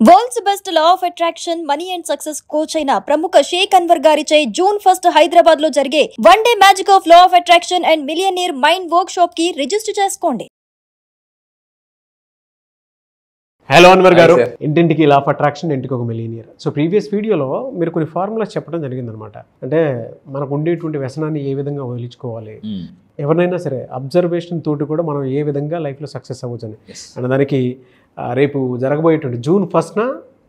World's best law of attraction money and success coach అయిన ప్రముఖ షేక్ అన్వర్ గారిచే జూన్ 1 హైదరాబాద్ లో జరిగే one day magic of law of attraction and millionaire mind work shop కి register చేసుకోండి. Hello Anwar గారు, ఇంటింటికి లా ఆఫ్ అట్రాక్షన్, ఇంటికి ఒక మిలియనీర్. సో ప్రీవియస్ వీడియోలో మీరు కొన్ని ఫార్ములాస్ చెప్పడం జరిగిందనమాట. అంటే మనకు ఉండేటువంటి వ్యసనాన్ని ఏ విధంగా వదిలించుకోవాలి, ఎవరినైనా సరే అబ్జర్వేషన్ తోటి కూడా మనం ఏ విధంగా లైఫ్లో సక్సెస్ అవ్వచ్చు అని. అండ్ దానికి రేపు జరగబోయేటువంటి జూన్ 1న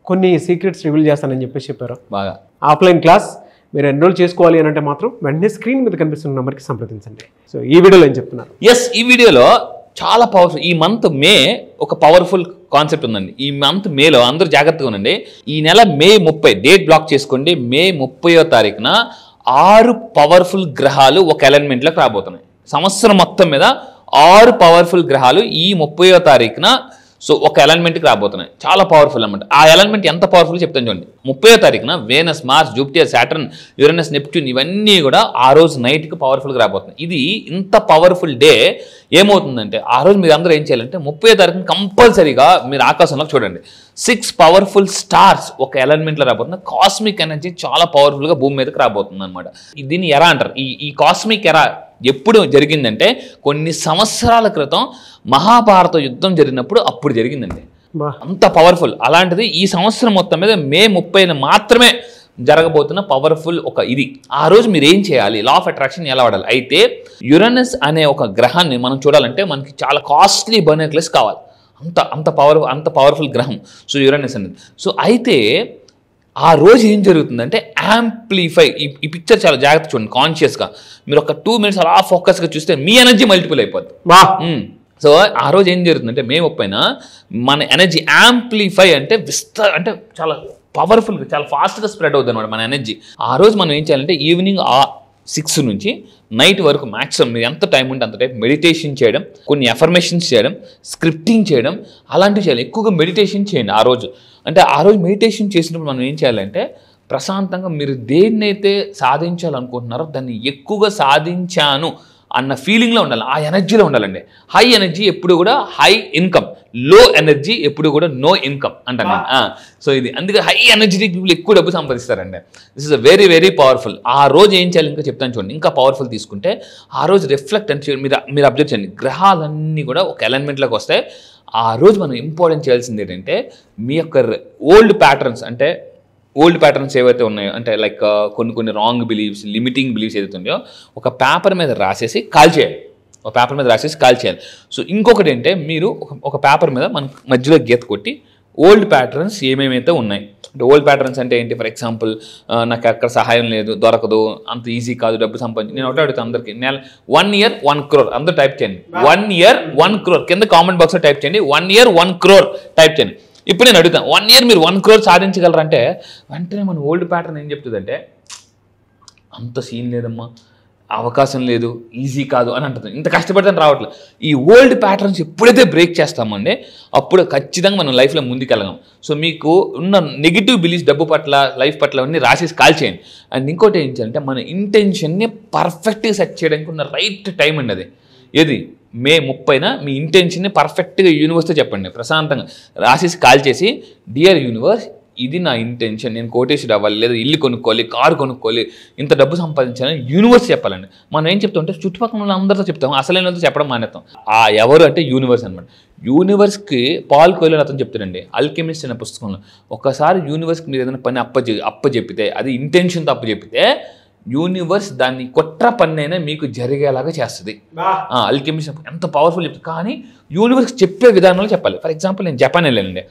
కొన్ని సీక్రెట్స్ రివీల్ చేస్తానని చెప్పారు. బాగా ఆఫ్లైన్ క్లాస్ మీరు ఎన్రోల్ చేసుకోవాలి అని అంటే మాత్రం వెంటనే స్క్రీన్ మీద కనిపిస్తున్న నెంబర్కి సంప్రదించండి. సో ఈ వీడియోలో ఏం చెప్తున్నారు? ఈ వీడియోలో చాలా పవర్ఫుల్. ఈ మంత్ మే ఒక పవర్ఫుల్ కాన్సెప్ట్ ఉందండి. ఈ మంత్ మేలో అందరూ జాగ్రత్తగా ఉండండి. ఈ నెల మే 30 డేట్ బ్లాక్ చేసుకోండి. మే 30వ తారీఖున 6 పవర్ఫుల్ గ్రహాలు ఒక అలైన్మెంట్లోకి రాబోతున్నాయి. సంవత్సరం మొత్తం మీద 6 పవర్ఫుల్ గ్రహాలు ఈ 30వ తారీఖున ఒక అలైన్మెంట్కి రాబోతున్నాయి. చాలా పవర్ఫుల్ అన్నమాట. ఆ అలైన్మెంట్ ఎంత పవర్ఫుల్ చెప్తాను చూడండి. 30వ తారీఖున Venus, Mars, Jupiter, Saturn, Uranus, Neptune ఇవన్నీ కూడా ఆ రోజు నైట్కి పవర్ఫుల్గా రాబోతున్నాయి. ఇది ఇంత పవర్ఫుల్ డే ఏమవుతుందంటే ఆ రోజు మీరు అందరూ ఏం చేయాలంటే 30వ తారీఖున కంపల్సరీగా మీరు ఆకాశంలోకి చూడండి. 6 పవర్ఫుల్ స్టార్స్ ఒక అలైన్మెంట్లో రాబోతుంది. కాస్మిక్ ఎనర్జీ చాలా పవర్ఫుల్గా భూమి మీదకి రాబోతుంది అనమాట. దీన్ని ఎరా అంటారు. ఈ కాస్మిక్ ఎరా ఎప్పుడు జరిగిందంటే కొన్ని సంవత్సరాల క్రితం మహాభారత యుద్ధం జరిగినప్పుడు అప్పుడు జరిగిందండి. అంత పవర్ఫుల్. అలాంటిది ఈ సంవత్సరం మొత్తం మీద మే 30న మాత్రమే జరగబోతున్న పవర్ఫుల్ ఒక ఇది. ఆ రోజు మీరు ఏం చేయాలి, లా ఆఫ్ అట్రాక్షన్ ఎలా వాడాలి అయితే యురేనస్ అనే ఒక గ్రహాన్ని మనం చూడాలంటే మనకి చాలా కాస్ట్లీ బర్నెక్లెస్ కావాలి. అంత పవర్ఫుల్ గ్రహం సో యురేనస్ అనేది. సో అయితే ఆ రోజు ఏం జరుగుతుందంటే యాంప్లిఫై, ఈ పిక్చర్ చాలా జాగ్రత్త చూడండి కాన్షియస్గా. మీరు ఒక 2 minutes అలా ఫోకస్గా చూస్తే మీ ఎనర్జీ మల్టిపుల్ అయిపోద్ది. సో ఆ రోజు ఏం జరుగుతుందంటే మే 30న మన ఎనర్జీ యాంప్లిఫై అంటే అంటే చాలా పవర్ఫుల్గా చాలా ఫాస్ట్గా స్ప్రెడ్ అవుతుంది అనమాట మన ఎనర్జీ. ఆ రోజు మనం ఏం చేయాలంటే ఈవినింగ్ 6 నుంచి నైట్ వరకు మ్యాక్సిమం మీరు ఎంత టైం ఉంటే అంత టైం మెడిటేషన్ చేయడం, కొన్ని అఫర్మేషన్స్ చేయడం, స్క్రిప్టింగ్ చేయడం అలాంటివి చేయాలి. ఎక్కువగా మెడిటేషన్ చేయండి ఆ రోజు. అంటే ఆ రోజు మెడిటేషన్ చేసినప్పుడు మనం ఏం చేయాలంటే ప్రశాంతంగా మీరు దేన్నైతే సాధించాలనుకుంటున్నారో దాన్ని ఎక్కువగా సాధించాను అన్న ఫీలింగ్లో ఉండాలి, ఆ ఎనర్జీలో ఉండాలండి. హై ఎనర్జీ ఎప్పుడు కూడా హై ఇన్కమ్, లో ఎనర్జీ ఎప్పుడు కూడా నో ఇన్కమ్ అంటాను. సో ఇది అందుకే హై ఎనర్జీ పీపుల్ ఎక్కువ డబ్బు సంపాదిస్తారండి. This is very very powerful. ఆ రోజు ఏం చేయాలి ఇంకా చెప్తాను చూడండి. ఇంకా పవర్ఫుల్ తీసుకుంటే ఆ రోజు రిఫ్లెక్ట్ అని మీరు అబ్జర్వ్ చేయండి. గ్రహాలన్నీ కూడా ఒక అలైన్మెంట్లోకి వస్తాయి. ఆ రోజు మనం ఇంపార్టెంట్ చేయాల్సింది ఏంటంటే మీ యొక్క ఓల్డ్ ప్యాటర్న్స్ ఏవైతే ఉన్నాయో అంటే లైక్ కొన్ని రాంగ్ బిలీవ్స్, లిమిటింగ్ బిలీవ్స్ ఏదైతే ఉన్నాయో ఒక పేపర్ మీద రాసేసి కాల్ చేయాలి. సో ఇంకొకటి ఏంటంటే మీరు ఒక పేపర్ మీద మనం మధ్యలో గీత కొట్టి ఓల్డ్ ప్యాటర్న్స్ ఏమేమైతే ఉన్నాయి అంటే ఓల్డ్ ప్యాటర్న్స్ అంటే ఏంటి, ఫర్ ఎగ్జాంపుల్ నాకు అక్కడ సహాయం లేదు, దొరకదు, అంత ఈజీ కాదు డబ్బు సంపాదించి. నేను ఒకటే అడుగుతాను అందరికీ, 1 year 1 crore అందరూ టైప్ చేయండి. 1 year 1 crore కింద కామెంట్ బాక్స్లో టైప్ చేయండి. 1 year 1 crore టైప్ చేయండి. ఇప్పుడు నేను అడుగుతాను 1 year మీరు 1 crore సాధించగలరంటే వెంటనే మన ఓల్డ్ ప్యాటర్న్ ఏం చెప్తుందంటే అంత సీన్ లేదమ్మా, అవకాశం లేదు, ఈజీ కాదు అని అంటుంది. ఇంత కష్టపడితే రావట్లేదు. ఈ ఓల్డ్ ప్యాటర్న్స్ ఎప్పుడైతే బ్రేక్ చేస్తామండి అప్పుడు ఖచ్చితంగా మనం లైఫ్లో ముందుకెళ్ళగం. సో మీకు ఉన్న నెగిటివ్ బిలీఫ్స్ డబ్బు పట్ల, లైఫ్ పట్ల అన్నీ రాసేసి కాల్ చేయండి. అండ్ ఇంకోటి ఏం చేయాలంటే మన ఇంటెన్షన్ని పర్ఫెక్ట్గా సెట్ చేయడానికి ఉన్న రైట్ టైం అండి అది. ఏది మే 30న మీ ఇంటెన్షన్ని పర్ఫెక్ట్గా యూనివర్స్తో చెప్పండి. ప్రశాంతంగా రాసేసి కాల్ చేసి, డియర్ యూనివర్స్ ఇది నా ఇంటెన్షన్, నేను కోటేశ్వర అవ్వాలి, లేదా ఇల్లు కొనుక్కోవాలి, కారు కొనుక్కోవాలి, ఇంత డబ్బు సంపాదించాలని యూనివర్స్ చెప్పాలండి. మనం ఏం చెప్తాం అంటే చుట్టుపక్కల అందరితో చెప్తాం, అసలైన వాళ్ళతో చెప్పడం మానేస్తాం. ఎవరు అంటే యూనివర్స్ అనమాట. యూనివర్స్కి పాల్ కోయిలో అతను చెప్తాడండి ఆల్కెమిస్ట్ అనే పుస్తకంలో, ఒకసారి యూనివర్స్కి మీరు ఏదైనా పని అప్పచెప్పితే అది ఇంటెన్షన్తో అప్పచెప్పితే యూనివర్స్ దాన్ని కుట్ర పన్నైనా మీకు జరిగేలాగా చేస్తుంది. ఆల్కెమిస్ట్ ఎంత పవర్ఫుల్ చెప్తుంది. కానీ యూనివర్స్కి చెప్పే విధానంలో చెప్పాలి. ఫర్ ఎగ్జాంపుల్ నేను జపాన్ వెళ్ళాను.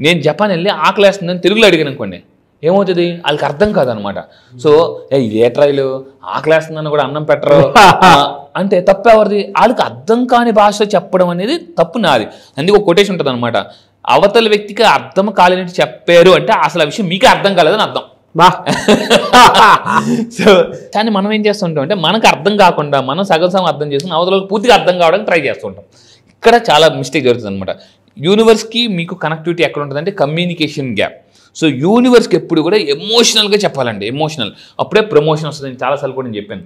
నేను జపాన్ వెళ్ళి ఆకలి వేస్తుందని తెలుగులో అడిగాను అనుకోండి, ఏమవుతుంది వాళ్ళకి అర్థం కాదనమాట. సో ఏ ట్రైలు ఆకలి వేస్తుందని కూడా అన్నం పెట్టరు అంటే తప్పు ఎవరిది, వాళ్ళకి అర్థం కాని భాష చెప్పడం అనేది తప్పు నాది. అందుకే ఒక కొటేషన్ ఉంటుంది అనమాట, అవతల వ్యక్తికి అర్థం కాలేనట్టు చెప్పారు అంటే అసలు ఆ విషయం మీకే అర్థం కాలేదని అర్థం. సో కానీ మనం ఏం చేస్తుంటాం అంటే మనకు అర్థం కాకుండా మనం సగం అర్థం చేసుకుని అవతలకు పూర్తిగా అర్థం కావడానికి ట్రై చేస్తుంటాం. ఇక్కడ చాలా మిస్టేక్ జరుగుతుంది అనమాట. యూనివర్స్కి మీకు కనెక్టివిటీ ఎక్కడ ఉంటుందంటే కమ్యూనికేషన్ గ్యాప్. సో యూనివర్స్కి ఎప్పుడు కూడా ఎమోషనల్గా చెప్పాలండి, ఎమోషనల్, అప్పుడే ప్రమోషన్ వస్తుంది. చాలాసార్లు కూడా నేను చెప్పాను.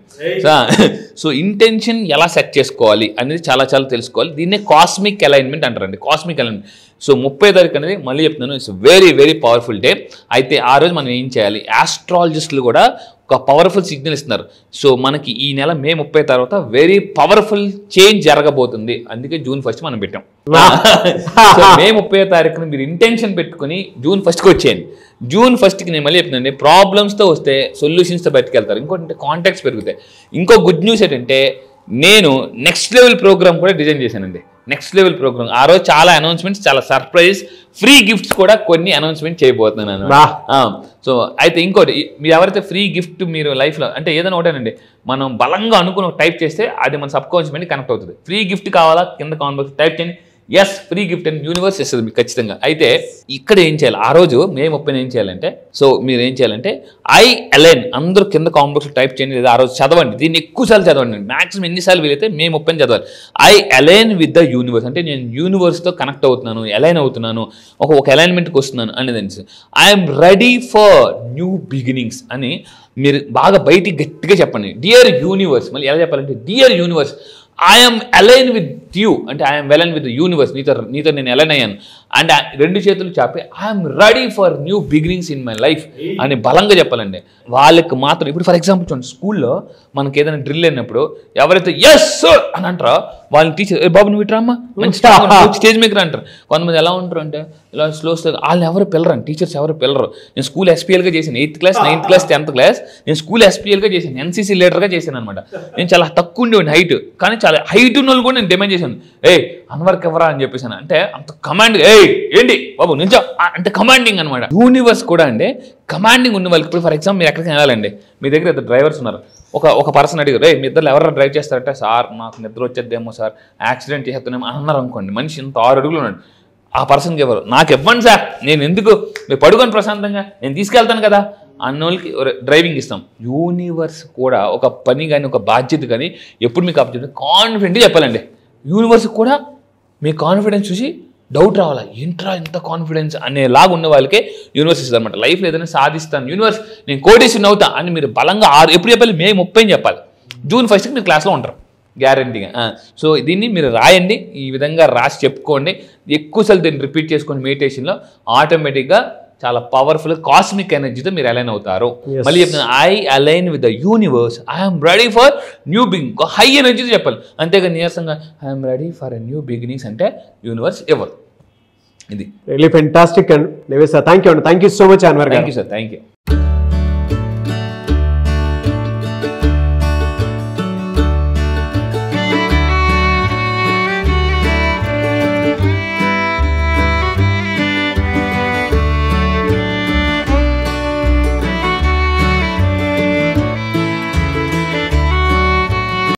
సో ఇంటెన్షన్ ఎలా సెట్ చేసుకోవాలి అనేది చాలా తెలుసుకోవాలి. దీన్నే కాస్మిక్ అలైన్మెంట్ అంటారండి, కాస్మిక్ అలైన్మెంట్. సో 30వ తారీఖు అనేది మళ్ళీ చెప్తున్నాను, ఇట్స్ వెరీ పవర్ఫుల్ డే. అయితే ఆ రోజు మనం ఏం చేయాలి, ఆస్ట్రాలజిస్టులు కూడా ఒక పవర్ఫుల్ సిగ్నల్ ఇస్తున్నారు. సో మనకి ఈ నెల మే 30 తర్వాత వెరీ పవర్ఫుల్ చేంజ్ జరగబోతుంది. అందుకే June 1 మనం పెట్టాం. సో మే 30వ తారీఖున మీరు ఇంటెన్షన్ పెట్టుకుని June 1కి వచ్చేయండి. June 1కి నేను మళ్ళీ చెప్తున్నాను, ప్రాబ్లమ్స్తో వస్తే సొల్యూషన్స్తో బయటకెళ్తారు. ఇంకోటి కాంటాక్ట్స్ పెరుగుతాయి. ఇంకో గుడ్ న్యూస్ ఏంటంటే నేను నెక్స్ట్ లెవెల్ ప్రోగ్రామ్ కూడా డిజైన్ చేశానండి. నెక్స్ట్ లెవెల్ ప్రోగ్రామ్ ఆ రోజు చాలా అనౌన్స్మెంట్స్, చాలా సర్ప్రైజ్, ఫ్రీ గిఫ్ట్స్ కూడా కొన్ని అనౌన్స్మెంట్ చేయబోతున్నాను. సో అయితే ఇంకోటి, మీరు ఎవరైతే ఫ్రీ గిఫ్ట్ మీరు లైఫ్లో అంటే ఏదైనా ఒకటేనండి, మనం బలంగా అనుకుని టైప్ చేస్తే అది మన సబ్ కాన్షియస్ మైండ్ కనెక్ట్ అవుతుంది. ఫ్రీ గిఫ్ట్ కావాలా, కింద కామెంట్ బాక్స్ టైప్ చేయండి, ఎస్ ఫ్రీ గిఫ్ట్ అని యూనివర్స్ ఇస్తుంది మీకు ఖచ్చితంగా. అయితే ఇక్కడ ఏం చేయాలి, ఆ రోజు మే 30 ఏం చేయాలంటే, సో మీరు ఏం చేయాలంటే ఐ అలైన్, అందరూ కింద కామెంట్ బాక్స్లో టైప్ చేయండి, లేదా ఆ రోజు చదవండి, దీన్ని ఎక్కువసార్లు చదవండి, మాక్సిమం ఎన్నిసార్లు వీలైతే మే 30 చదవాలి. I align with the universe, అంటే నేను యూనివర్స్తో కనెక్ట్ అవుతున్నాను, అలైన్ అవుతున్నాను, ఒక అలైన్మెంట్కి వస్తున్నాను అనేది. I'm ready for new beginnings అని మీరు బాగా బయటికి గట్టిగా చెప్పండి. డియర్ యూనివర్స్, మళ్ళీ ఎలా చెప్పాలంటే dear universe, I'm align with you, అంటే ఐఎమ్ అలైన్ విత్ యూనివర్స్, నీతో నేను అలైన్ అయ్యాను. అండ్ 2 చేతులు చాపి I'm ready for new beginnings in my life అని బలంగా చెప్పాలండి. వాళ్ళకి మాత్రం ఇప్పుడు ఫర్ ఎగ్జాంపుల్ చూడండి, స్కూల్లో మనకి ఏదైనా డ్రిల్ అయినప్పుడు ఎవరైతే ఎస్ సార్ అని అంటారో వాళ్ళని టీచర్ బాబు నువ్వు ఇట్రామ్మా మంచి స్టేజ్ మీద అంటారు. కొంతమంది ఎలా ఉంటారు అంటే ఇలా స్లో వాళ్ళని ఎవరు పిల్లరండి, టీచర్స్ ఎవరు పిల్లరు. నేను స్కూల్ ఎస్పీఎల్గా చేశాను, 8th class 9th class 10th class నేను స్కూల్ ఎస్పీఎల్గా చేశాను, ఎన్సీసీ లీడర్గా చేశాను అనమాట. నేను చాలా తక్కువ ఉండేవాడిని హైట్, కానీ చాలా హైట్ ఉన్న వాళ్ళు కూడా నేను డిమాండ్ చేశాను, అన్వర్క్ ఎవరా అని చెప్పేసాను. అంటే అంత కమాండ్, ఏంటి బాబు నుంచో అంటే కమాండింగ్ అనమాట. యూనివర్స్ కూడా అంటే కమాండింగ్ ఉన్న వాళ్ళకి, ఇప్పుడు ఫర్ ఎగ్జాంపుల్ మీరు ఎక్కడికి వెళ్ళాలండి, మీ దగ్గర ఇద్దరు డ్రైవర్స్ ఉన్నారు, ఒక పర్సన్ అడిగారు, మీ ఇద్దరు ఎవరైనా డ్రైవ్ చేస్తారంటే సార్ నాకు నిద్ర వచ్చేద్దేమో సార్, యాక్సిడెంట్ చేస్తున్నామో అన్నారు అనుకోండి, మనిషి ఇంత 6 అడుగులు ఉన్నాడు, ఆ పర్సన్కి ఎవరు నాకు ఇవ్వండి సార్, నేను ఎందుకు మీరు పడుకొని ప్రశాంతంగా నేను తీసుకెళ్తాను కదా అన్నోళ్ళకి డ్రైవింగ్ ఇస్తాం. యూనివర్స్ కూడా ఒక పని కానీ ఒక బాధ్యత కానీ ఎప్పుడు మీకు అప్పచెప్తే కాన్ఫిడెంట్గా చెప్పాలండి. యూనివర్స్ కూడా మీ కాన్ఫిడెన్స్ చూసి డౌట్ రావాలా, ఏంట్రా ఇంత కాన్ఫిడెన్స్ అనేలాగా ఉన్న వాళ్ళకే యూనివర్స్ ఇస్తుంది అనమాట. లైఫ్లో ఏదైనా సాధిస్తాను, యూనివర్స్ నేను కోటేశ్వరుని అవుతా అని మీరు బలంగా ఎప్పుడు చెప్పాలి, మే 30 చెప్పాలి. June 1కి మీరు క్లాస్లో ఉంటారు గ్యారంటీగా. సో దీన్ని మీరు రాయండి, ఈ విధంగా రాసి చెప్పుకోండి, ఎక్కువసార్లు దీన్ని రిపీట్ చేసుకోండి. మెడిటేషన్లో ఆటోమేటిక్గా చాలా పవర్ఫుల్ కాస్మిక్ ఎనర్జీతో మీరు అలైన్ అవుతారు. మళ్ళీ చెప్తున్నాను, I align with the universe, I'm ready for new beginning, high ఎనర్జీతో చెప్పాలి. అంతేగా నీరసంగా I'm ready for a new beginnings అంటే యూనివర్స్ ఎవరు. ఇది really fantastic and thank you so much Anwar గారు. Thank you sir, thank you.